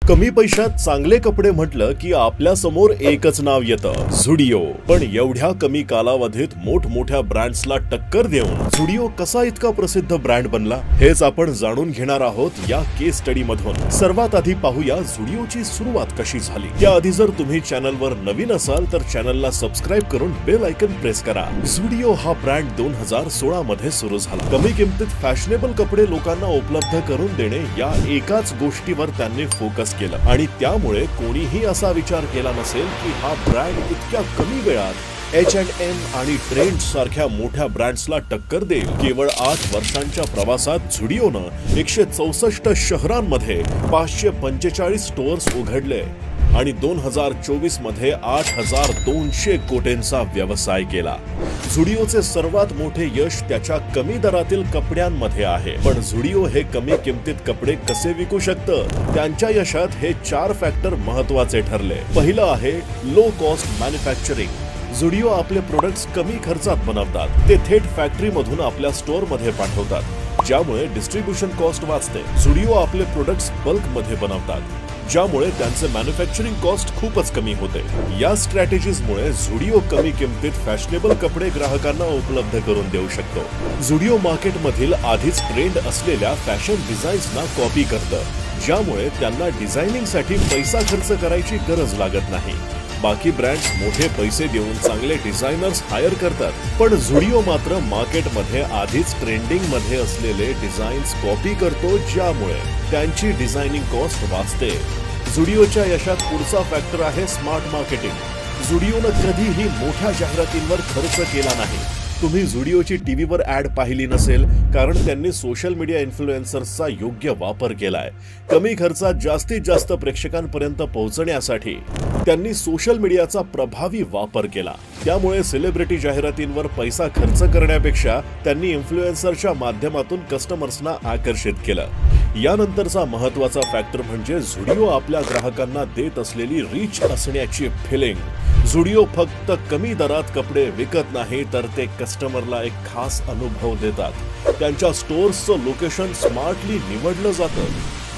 कमी पैशात चांगले कपडे म्हटलं की आपल्या समोर एकच नाव येतं, झुडिओ। पण एवढ्या कमी कालावधीत मोठमोठ्या ब्रँड्सला टक्कर देऊन झुडिओ कसा इतका प्रसिद्ध ब्रँड बनला, हेच आपण जाणून घेणार आहोत या केस स्टडी मधून। सर्वात आधी पाहूया झुडिओची सुरुवात कशी झाली। त्याआधी जर तुम्ही चॅनलवर नवीन असाल तर चॅनलला सबस्क्राइब करून बेल आयकॉन प्रेस करा। झुडिओ हा ब्रँड 2016 मध्ये सुरू झाला। कमी किमतीत फॅशनेबल कपडे लोकांना उपलब्ध करून देणे या एकाच गोष्टीवर त्यांनी फोकस केलं आणि त्यामुळे कोणीही असा विचार केला नसेल की हा ब्रँड इतक्या कमी वेळात H&M आणि ट्रेंड्स सारख्या मोठ्या ब्रँड्सला टक्कर देईल। केवळ 8 वर्षांच्या प्रवासात झुडिओनं 164 शहरांमध्ये 545 स्टोअर्स उघडले आणि 2024 मध्ये 8200 कोटींचा व्यवसाय केला। झुडिओचे सर्वात मोठे यश त्याच्या कमी दरातील कपड्यांमध्ये आहे। पण झुडिओ हे कमी किमतीत कपडे कसे विकू शकतं, त्यांच्या यशात हे 4 फॅक्टर महत्त्वाचे ठरले। पहिलं आहे लो कॉस्ट मॅन्युफॅक्चरिंग। झुडिओ आपले प्रोडक्ट्स कमी खर्चात बनवतात। ते थेट फॅक्टरीमधून आपल्या स्टोअरमध्ये पाठवतात, ज्यामुळे डिस्ट्रीब्युशन कॉस्ट वाचते। झुडिओ आपले प्रोडक्ट्स बल्कमध्ये बनवतात, ज्यामुळे त्यांचे मॅन्युफॅक्चरिंग कॉस्ट खूपच कमी होते। या स्ट्रॅटेजीजमुळे झुडिओ कमी किमतीत फॅशनेबल कपडे ग्राहकांना उपलब्ध करून देऊ शकतो। झुडिओ मार्केटमधील आधीच ट्रेंड असलेल्या फॅशन डिझाईन्सना कॉपी करतं, ज्यामुळे त्यांना डिझायनिंगसाठी पैसा खर्च करायची गरज लागत नाही। बाकी ब्रँड्स मोठे पैसे देऊन चांगले डिझायनर्स हायर करतात, पण झुडिओ मात्र मार्केटमध्ये आधीच ट्रेंडिंग मध्ये असलेले डिझाईन्स कॉपी करतो, ज्यामुळे त्यांची डिझायनिंग कॉस्ट वाचते। झुडिओच्या यशात पुढचा फॅक्टर आहे स्मार्ट मार्केटिंग। झुडिओनं कधीही मोठ्या जाहिरातींवर खर्च केला नाही। तुम्ही झुडिओची टीव्हीवर ऍड पाहिली नसेल, कारण त्यांनी सोशल मीडिया इन्फ्लुएन्सर्सचा योग्य वापर केलाय। कमी खर्चात जास्तीत जास्त प्रेक्षकांपर्यंत पोहोचण्यासाठी त्यांनी सोशल मीडियाचा प्रभावी वापर केला। त्यामुळे सेलिब्रिटी जाहिरातींवर पैसा खर्च करण्यापेक्षा त्यांनी इन्फ्लुएन्सरच्या माध्यमातून कस्टमर्सना आकर्षित केलं। यानंतरचा महत्त्वाचा फॅक्टर म्हणजे झुडिओ आपल्या ग्राहकांना देत असलेली रीच असण्याची फिलिंग। झुडिओ फक्त कमी दरात कपडे विकत नाही, तर ते कस्टमरला एक खास अनुभव देतात। त्यांच्या स्टोअर्सचं लोकेशन स्मार्टली निवडलं जातं,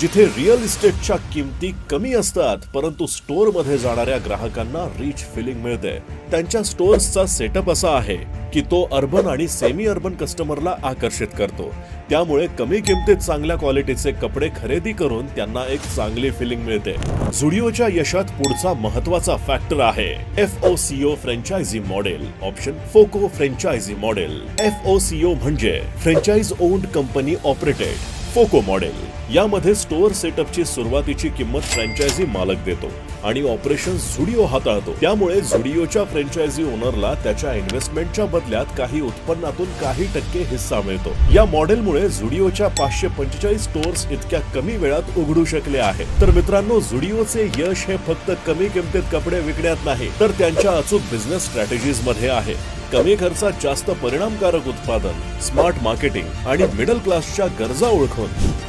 जिथे रिअल इस्टेटच्या किमती कमी असतात, परंतु स्टोअरमध्ये जाणाऱ्या ग्राहकांना रीच फिलिंग मिळते। त्यांच्या स्टोअर्सचा सेटअप असा आहे की तो अर्बन आणि सेमी अर्बन कस्टमरला आकर्षित करतो। त्यामुळे कमी किमतीत चांगल्या क्वालिटीचे कपडे खरेदी करून त्यांना एक चांगली फिलिंग मिळते। झुडिओच्या यशात पुढचा महत्त्वाचा फॅक्टर आहे FOCO franchise model. Option फोको franchise model. FOCO म्हणजे franchise owned company operated. फोको model यामध्ये स्टोअर सेटअपची सुरुवातीची किंमत फ्रँचायझी मालक देतो आणि ऑपरेशन झुडिओ हाताळतो। त्यामुळे झुडिओच्या फ्रँचायझी ओनरला त्याच्या इन्व्हेस्टमेंटच्या बदल्यात काही उत्पन्नातून काही टक्के हिस्सा मिळतो। या मॉडेलमुळे झुडिओच्या 545 स्टोअर्स इतक्या कमी वेळात उघडू शकले आहेत। तर मित्रांनो, झुडिओचे यश हे फक्त कमी किमतीत कपडे विकण्यात नाही, तर त्यांच्या अचूक बिझनेस स्ट्रॅटेजीज मध्ये आहे। कमी खर्चात जास्त परिणामकारक उत्पादन, स्मार्ट मार्केटिंग आणि मिडल क्लासच्या गरजा ओळखून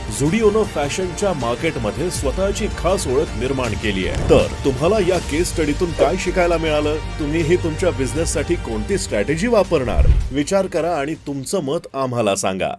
झुडिओनं फॅशनच्या मार्केटमध्ये स्वतःची खास ओळख निर्माण केली आहे। तर तुम्हाला या केस स्टडीतून काय शिकायला मिळालं? तुम्हीही तुमच्या बिझनेससाठी कोणती स्ट्रॅटेजी वापरणार? विचार करा आणि तुमचं मत आम्हाला सांगा।